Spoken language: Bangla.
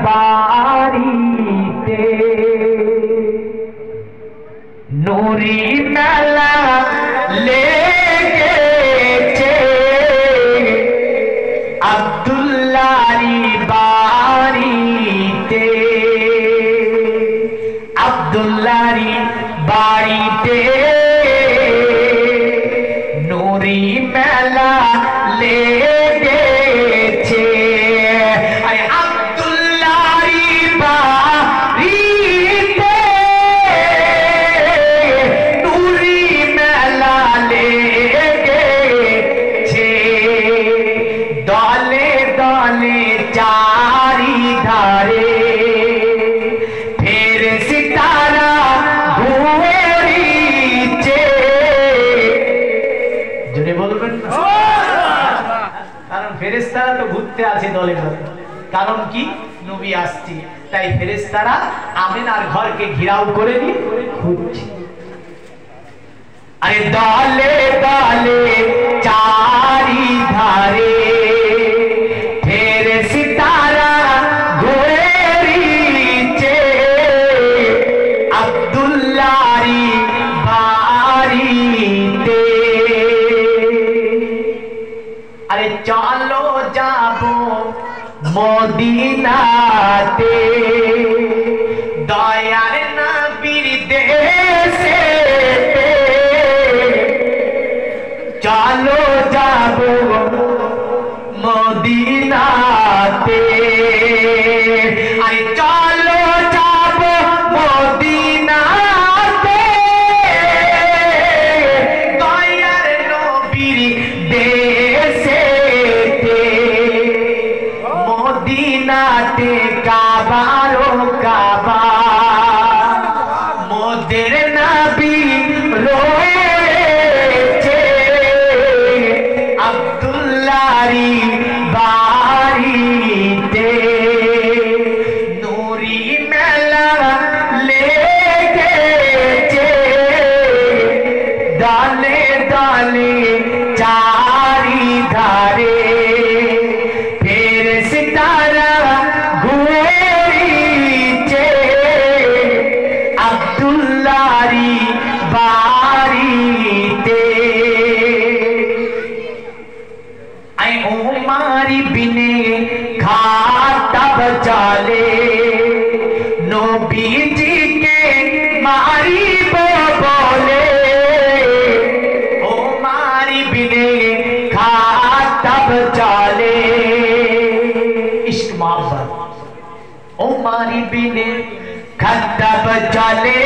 বাড়িতে নুরি মেলা লেগেছে আব্দুল্লাহরি বাড়িতে আব্দুল্লাহরি বাড়িতে নুরি মেলা লেগেছে আব্দুল্লাহরি বাড়িতে নুরি মেলা লেগেছে দলে দলে চারিধারে ফেরেশতারা ঘুরিছে জোরে বলবেন কারণ ফেরেশতারা তো ঘুরতে আছে দলে দলে কারণ কি নবী আসছে তাই ফেরেশতারা আমিনার ঘরকে ঘেরাও করে দিয়ে ঘুরছে আরে দলে দলে চারিধারে ফেরেশতারা ঘুরিছে আব্দুল্লাহরি বাড়িতে আরে চলো যাবো মদিনাতে দয়ার নবীর দেশে চলো যাবো মদিনাতে আরে চলো যাবো মদিনাতে দয়ার নবীর দেশে মদিনাতে কাবারো কাবা মোদের নবী রয়েছে আব্দুল্লাহরি বাড়িতে নুরি মেলা লেগেছে দলে দলে চারিধারে ফেরেশতারা ঘুরিছে আব্দুল্লাহরি বাড়িতে আই উমর বিনে খাতাব চলে নবীজিকে মারিব বলে উমর বিনে খাতাব চলে इश्क मोहब्बत उमर बिन खत्ताब चले।